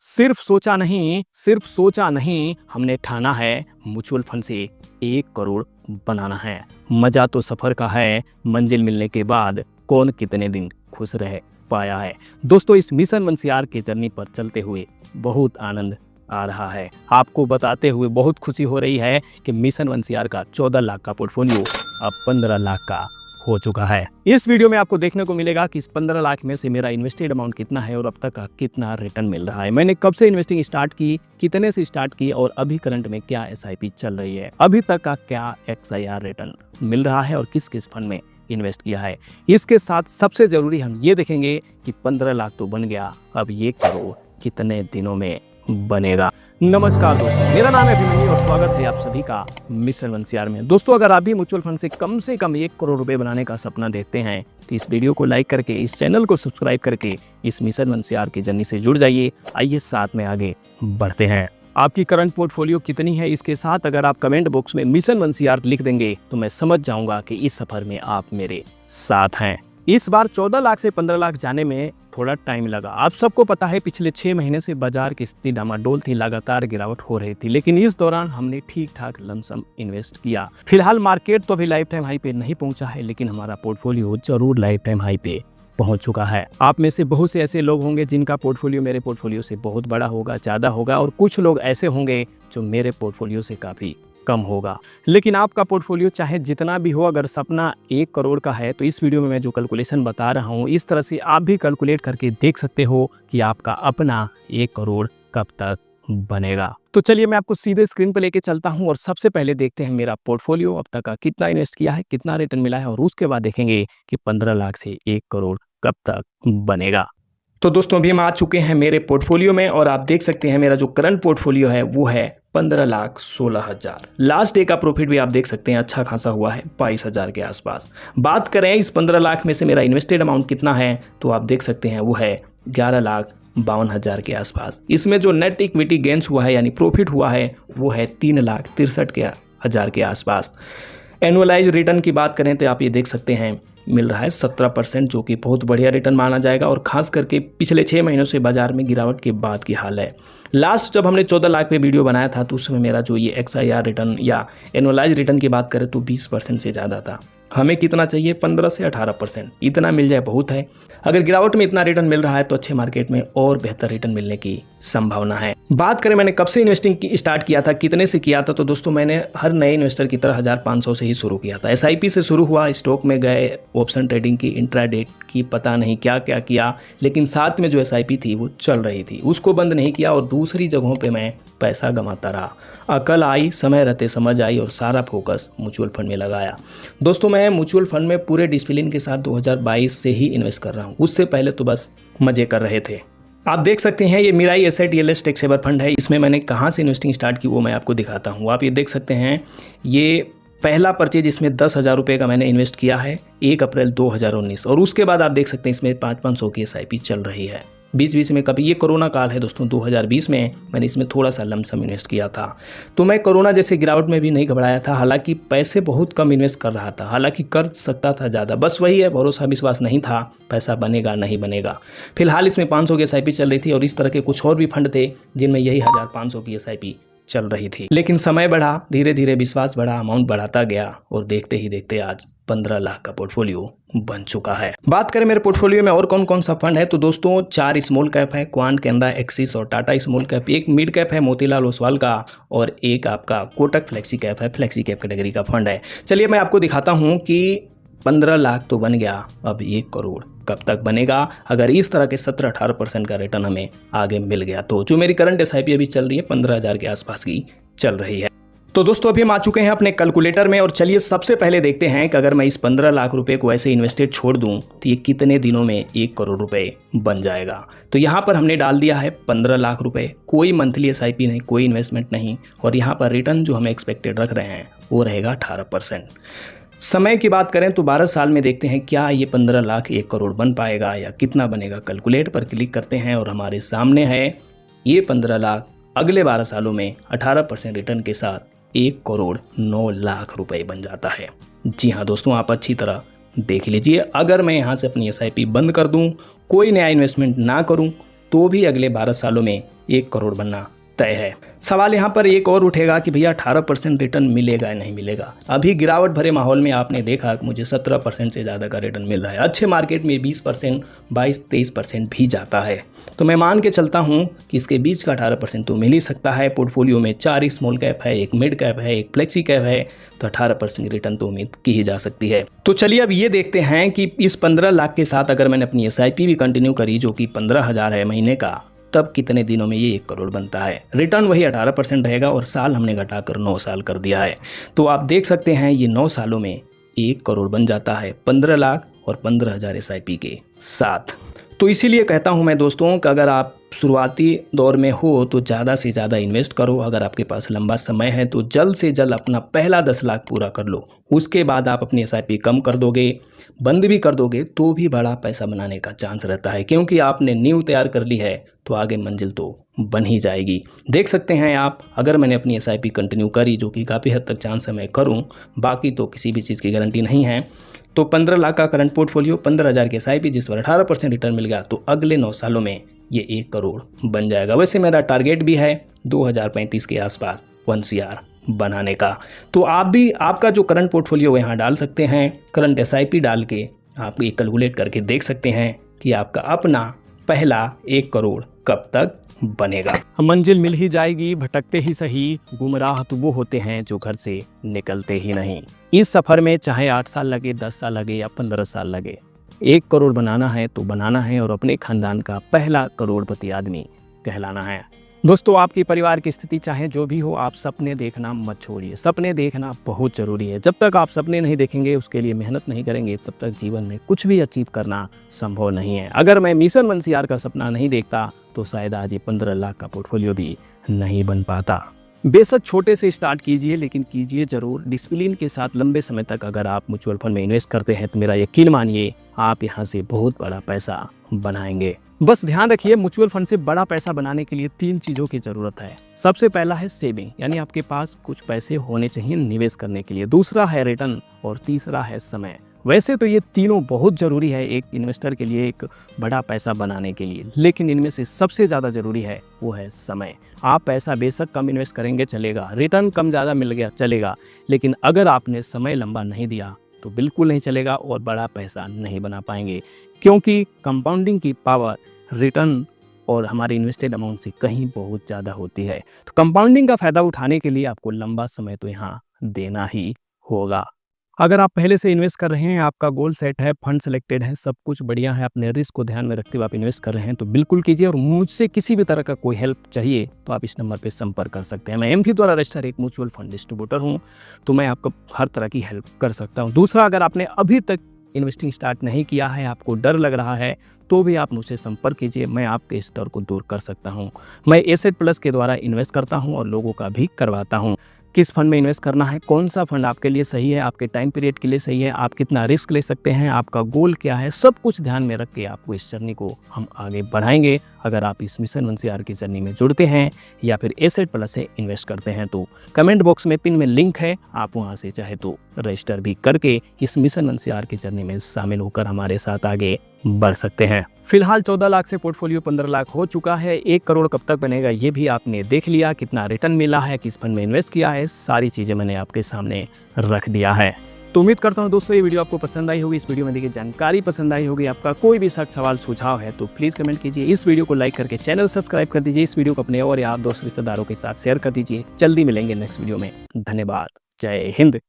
सिर्फ सोचा नहीं, हमने ठाना है म्यूचुअल फंड से 1 करोड़ बनाना है। मजा तो सफर का है, मंजिल मिलने के बाद कौन कितने दिन खुश रह पाया है। दोस्तों, इस मिशन मंसियार के जर्नी पर चलते हुए बहुत आनंद आ रहा है। आपको बताते हुए बहुत खुशी हो रही है कि मिशन मंसियार का 14 लाख का पोर्टफोलियो अब 15 लाख का हो चुका है। इस वीडियो में आपको देखने को मिलेगा कि इस 15 लाख में से मेरा इन्वेस्टेड अमाउंट कितना है और अब तक का कितना रिटर्न मिल रहा है। मैंने कब से इन्वेस्टिंग स्टार्ट की, कितने से स्टार्ट की और अभी करंट में क्या SIP चल रही है, अभी तक का क्या XIR रिटर्न मिल रहा है और किस किस फंड में इन्वेस्ट किया है। इसके साथ सबसे जरूरी हम ये देखेंगे कि 15 लाख तो बन गया, अब 1 करोड़ कितने दिनों में बनेगा। नमस्कार दोस्तों, मेरा नाम है अभिमन्यु और स्वागत है आप सभी का मिशन मंसियार में। दोस्तों, अगर आप भी म्यूचुअल फंड से कम 1 करोड़ रुपए बनाने का सपना देखते हैं तो इस वीडियो को लाइक करके, इस चैनल को सब्सक्राइब करके इस मिशन मंसियार की जर्नी से जुड़ जाइए। आइए साथ में आगे बढ़ते हैं। आपकी करंट पोर्टफोलियो कितनी है, इसके साथ अगर आप कमेंट बॉक्स में मिशन मंसियार लिख देंगे तो मैं समझ जाऊंगा कि इस सफर में आप मेरे साथ हैं। इस बार 14 लाख से 15 लाख जाने में थोड़ा टाइम लगा। आप सबको पता है पिछले 6 महीने से बाजार की स्थिति डामाडोल थी, लगातार गिरावट हो रही थी, लेकिन इस दौरान हमने ठीक ठाक लमसम इन्वेस्ट किया। फिलहाल मार्केट तो अभी लाइफ टाइम हाई पे नहीं पहुंचा है, लेकिन हमारा पोर्टफोलियो जरूर लाइफ टाइम हाई पे पहुंच चुका है। आप में से बहुत से ऐसे लोग होंगे जिनका पोर्टफोलियो मेरे पोर्टफोलियो से बहुत बड़ा होगा, ज़्यादा होगा, और कुछ लोग ऐसे होंगे जो मेरे पोर्टफोलियो से काफ़ी कम होगा। लेकिन आपका पोर्टफोलियो चाहे जितना भी हो, अगर सपना 1 करोड़ का है तो इस वीडियो में मैं जो कैलकुलेशन बता रहा हूँ, इस तरह से आप भी कैलकुलेट करके देख सकते हो कि आपका अपना 1 करोड़ कब तक बनेगा। तो चलिए मैं आपको सीधे स्क्रीन पर लेके चलता हूँ और सबसे पहले देखते हैं मेरा पोर्टफोलियो अब तक का कितना इन्वेस्ट किया है, कितना रिटर्न मिला है, और उसके बाद देखेंगे कि 15 लाख से 1 करोड़ कब तक बनेगा। तो दोस्तों, अभी हम आ चुके हैं मेरे पोर्टफोलियो में और आप देख सकते हैं मेरा जो करंट पोर्टफोलियो है वो है 15,16,000। लास्ट डे का प्रॉफिट भी आप देख सकते हैं अच्छा खासा हुआ है 22,000 के आसपास। बात करें इस 15 लाख में से मेरा इन्वेस्टेड अमाउंट कितना है तो आप देख सकते हैं वो है 11,52,000 के आसपास। इसमें जो नेट इक्विटी गेंस हुआ है यानी प्रॉफिट हुआ है वो है 3,63,000 के आसपास। एनुअलाइज रिटर्न की बात करें तो आप ये देख सकते हैं मिल रहा है 17%, जो कि बहुत बढ़िया रिटर्न माना जाएगा और खास करके पिछले 6 महीनों से बाजार में गिरावट के बाद की हाल है। लास्ट जब हमने 14 लाख पे वीडियो बनाया था तो उसमें मेरा जो ये XIR रिटर्न या एनुअलाइज रिटर्न की बात करें तो 20% से ज़्यादा था। हमें कितना चाहिए? 15 से 18%। इतना मिल जाए बहुत है। अगर गिरावट में इतना रिटर्न मिल रहा है तो अच्छे मार्केट में और बेहतर रिटर्न मिलने की संभावना है। बात करें मैंने कब से इन्वेस्टिंग की स्टार्ट किया था, कितने से किया था, तो दोस्तों मैंने हर नए इन्वेस्टर की तरह 1500 से ही शुरू किया था। SIP से शुरू हुआ, स्टॉक में गए, ऑप्शन ट्रेडिंग की, इंट्राडे की, पता नहीं क्या क्या किया, लेकिन साथ में जो SIP थी वो चल रही थी, उसको बंद नहीं किया और दूसरी जगहों पे मैं पैसा गंवाता रहा। अकल आई, समय रहते समझ आई और सारा फोकस म्यूचुअल फंड में लगाया। दोस्तों, मैं म्यूचुअल फंड में पूरे डिसिप्लिन के साथ 2022 से ही इन्वेस्ट कर रहा हूँ। उससे पहले तो बस मजे कर रहे थे। आप देख सकते हैं ये Mirae asset TLS tax saver fund है। इसमें मैंने कहाँ से इन्वेस्टिंग स्टार्ट की वो मैं आपको दिखाता हूँ। आप ये देख सकते हैं, ये पहला परचेज इसमें 10,000 रुपये का मैंने इन्वेस्ट किया है 1 अप्रैल 2019, और उसके बाद आप देख सकते हैं इसमें 500 की SIP चल रही है। बीच में कभी, ये कोरोना काल है दोस्तों, 2020 में मैंने इसमें थोड़ा सा लमसम इन्वेस्ट किया था। तो मैं कोरोना जैसे गिरावट में भी नहीं घबराया था, हालांकि पैसे बहुत कम इन्वेस्ट कर रहा था, हालांकि कर सकता था ज़्यादा, बस वही है, भरोसा विश्वास नहीं था पैसा बनेगा नहीं बनेगा। फिलहाल इसमें 500 की SIP चल रही थी और इस तरह के कुछ और भी फंड थे जिनमें यही 1500 की SIP चल रही थी। लेकिन समय बढ़ा, धीरे धीरे विश्वास बढ़ा, अमाउंट बढ़ाता गया और देखते ही देखते आज 15 लाख का पोर्टफोलियो बन चुका है। बात करें मेरे पोर्टफोलियो में और कौन कौन सा फंड है तो दोस्तों 4 स्मॉल कैप है, क्वांट, कैनरा, एक्सिस और टाटा स्मॉल कैप। एक मिड कैप है मोतीलाल ओसवाल का और एक आपका कोटक फ्लेक्सी कैप है, फ्लेक्सी कैप कैटेगरी का फंड है। चलिए मैं आपको दिखाता हूँ कि 15 लाख तो बन गया, अब 1 करोड़ कब तक बनेगा अगर इस तरह के 17-18% का रिटर्न हमें आगे मिल गया तो। जो मेरी करंट SIP अभी चल रही है 15,000 के आसपास की चल रही है। तो दोस्तों अभी हम आ चुके हैं अपने कैलकुलेटर में और चलिए सबसे पहले देखते हैं कि अगर मैं इस 15 लाख रुपए को ऐसे इन्वेस्टेड छोड़ दूं तो ये कितने दिनों में 1 करोड़ रुपए बन जाएगा। तो यहाँ पर हमने डाल दिया है 15 लाख रुपए, कोई मंथली SIP नहीं, कोई इन्वेस्टमेंट नहीं, और यहाँ पर रिटर्न जो हम एक्सपेक्टेड रख रहे हैं वो रहेगा 18%। समय की बात करें तो 12 साल में देखते हैं क्या ये 15 लाख 1 करोड़ बन पाएगा या कितना बनेगा। कैलकुलेट पर क्लिक करते हैं और हमारे सामने है ये 15 लाख अगले 12 सालों में 18% रिटर्न के साथ 1 करोड़ 9 लाख रुपए बन जाता है। जी हाँ दोस्तों, आप अच्छी तरह देख लीजिए। अगर मैं यहाँ से अपनी SIP बंद कर दूँ, कोई नया इन्वेस्टमेंट ना करूँ, तो भी अगले 12 सालों में 1 करोड़ बनना तय है। सवाल यहाँ पर एक और उठेगा कि भैया 18% रिटर्न मिलेगा या नहीं मिलेगा। अभी गिरावट भरे माहौल में आपने देखा कि मुझे 17% से ज़्यादा का रिटर्न मिल रहा है। अच्छे मार्केट में 20%, 22-23% भी जाता है। तो मैं मान के चलता हूँ कि इसके बीच का 18% तो मिल ही सकता है। पोर्टफोलियो में 4 स्मॉल कैप है, 1 मिड कैप है, 1 फ्लेक्सी कैप है, तो 18% रिटर्न तो उम्मीद की ही जा सकती है। तो चलिए अब ये देखते हैं कि इस 15 लाख के साथ अगर मैंने अपनी SIP भी कंटिन्यू करी जो कि 15,000 है महीने का, तब कितने दिनों में ये 1 करोड़ बनता है। रिटर्न वही 18% रहेगा और साल हमने घटाकर 9 साल कर दिया है। तो आप देख सकते हैं ये 9 सालों में 1 करोड़ बन जाता है 15 लाख और 15,000 SIP के साथ। तो इसीलिए कहता हूं मैं दोस्तों कि अगर आप शुरुआती दौर में हो तो ज़्यादा से ज़्यादा इन्वेस्ट करो। अगर आपके पास लंबा समय है तो जल्द से जल्द अपना पहला 10 लाख पूरा कर लो। उसके बाद आप अपनी SIP कम कर दोगे, बंद भी कर दोगे तो भी बड़ा पैसा बनाने का चांस रहता है, क्योंकि आपने नींव तैयार कर ली है तो आगे मंजिल तो बन ही जाएगी। देख सकते हैं आप, अगर मैंने अपनी SIP कंटिन्यू करी जो कि काफ़ी हद तक चांस है मैं करूँ, बाकी तो किसी भी चीज़ की गारंटी नहीं है। तो 15 लाख का करंट पोर्टफोलियो, 15,000 की SIP जिस पर 18% रिटर्न मिल गया, तो अगले 9 सालों में ये 1 करोड़ बन जाएगा। वैसे मेरा टारगेट भी है 2035 के आसपास 1 CR बनाने का। तो आप भी आपका जो करंट पोर्टफोलियो यहाँ डाल सकते हैं, करंट SIP डाल के आप ये कैलकुलेट करके देख सकते हैं कि आपका अपना पहला 1 करोड़ कब तक बनेगा। मंजिल मिल ही जाएगी, भटकते ही सही, गुमराह तो वो होते हैं जो घर से निकलते ही नहीं। इस सफ़र में चाहे 8 साल लगे, 10 साल लगे या 15 साल लगे, 1 करोड़ बनाना है तो बनाना है और अपने खानदान का पहला करोड़पति आदमी कहलाना है। दोस्तों, आपकी परिवार की स्थिति चाहे जो भी हो, आप सपने देखना मत छोड़िए। सपने देखना बहुत ज़रूरी है। जब तक आप सपने नहीं देखेंगे, उसके लिए मेहनत नहीं करेंगे, तब तक जीवन में कुछ भी अचीव करना संभव नहीं है। अगर मैं मिशन 1 CR का सपना नहीं देखता तो शायद आज ये 15 लाख का पोर्टफोलियो भी नहीं बन पाता। बेशक छोटे से स्टार्ट कीजिए, लेकिन कीजिए ज़रूर डिसिप्लिन के साथ। लंबे समय तक अगर आप म्यूचुअल फंड में इन्वेस्ट करते हैं तो मेरा यकीन मानिए आप यहाँ से बहुत बड़ा पैसा बनाएंगे। बस ध्यान रखिए, म्यूचुअल फंड से बड़ा पैसा बनाने के लिए 3 चीज़ों की ज़रूरत है। सबसे पहला है सेविंग, यानी आपके पास कुछ पैसे होने चाहिए निवेश करने के लिए। दूसरा है रिटर्न और तीसरा है समय। वैसे तो ये तीनों बहुत ज़रूरी है एक इन्वेस्टर के लिए, एक बड़ा पैसा बनाने के लिए, लेकिन इनमें से सबसे ज़्यादा ज़रूरी है वो है समय। आप पैसा बेशक कम इन्वेस्ट करेंगे चलेगा, रिटर्न कम ज़्यादा मिल गया चलेगा, लेकिन अगर आपने समय लंबा नहीं दिया तो बिल्कुल नहीं चलेगा और बड़ा पैसा नहीं बना पाएंगे, क्योंकि कंपाउंडिंग की पावर रिटर्न और हमारे इन्वेस्टेड अमाउंट से कहीं बहुत ज़्यादा होती है। तो कंपाउंडिंग का फ़ायदा उठाने के लिए आपको लंबा समय तो यहाँ देना ही होगा। अगर आप पहले से इन्वेस्ट कर रहे हैं, आपका गोल सेट है, फंड सेलेक्टेड है, सब कुछ बढ़िया है, अपने रिस्क को ध्यान में रखते हुए आप इन्वेस्ट कर रहे हैं, तो बिल्कुल कीजिए। और मुझसे किसी भी तरह का कोई हेल्प चाहिए तो आप इस नंबर पे संपर्क कर सकते हैं। मैं एमफी द्वारा रजिस्टर्ड एक म्यूचुअल फंड डिस्ट्रीब्यूटर हूँ, तो मैं आपको हर तरह की हेल्प कर सकता हूँ। दूसरा, अगर आपने अभी तक इन्वेस्टिंग स्टार्ट नहीं किया है, आपको डर लग रहा है, तो भी आप मुझसे संपर्क कीजिए, मैं आपके इस डर को दूर कर सकता हूँ। मैं एसेट प्लस के द्वारा इन्वेस्ट करता हूँ और लोगों का भी करवाता हूँ। किस फंड में इन्वेस्ट करना है, कौन सा फंड आपके लिए सही है, आपके टाइम पीरियड के लिए सही है, आप कितना रिस्क ले सकते हैं, आपका गोल क्या है, सब कुछ ध्यान में रख के आपको इस जर्नी को हम आगे बढ़ाएंगे। अगर आप इस मिशन 1 CR की जर्नी में जुड़ते हैं या फिर एसेट प्लस से इन्वेस्ट करते हैं तो कमेंट बॉक्स में पिन में लिंक है, आप वहां से चाहे तो रजिस्टर भी करके इस मिशन 1 CR की जर्नी में शामिल होकर हमारे साथ आगे बढ़ सकते हैं। फिलहाल 14 लाख से पोर्टफोलियो 15 लाख हो चुका है। 1 करोड़ कब तक बनेगा ये भी आपने देख लिया, कितना रिटर्न मिला है, किस फंड में इन्वेस्ट किया है, सारी चीज़ें मैंने आपके सामने रख दिया है। तो उम्मीद करता हूं दोस्तों ये वीडियो आपको पसंद आई होगी, इस वीडियो में दी गई जानकारी पसंद आई होगी। आपका कोई भी शक, सवाल, सुझाव है तो प्लीज़ कमेंट कीजिए। इस वीडियो को लाइक करके चैनल सब्सक्राइब कर दीजिए। इस वीडियो को अपने और यार दोस्त रिश्तेदारों के साथ शेयर कर दीजिए। जल्दी मिलेंगे नेक्स्ट वीडियो में। धन्यवाद। जय हिंद।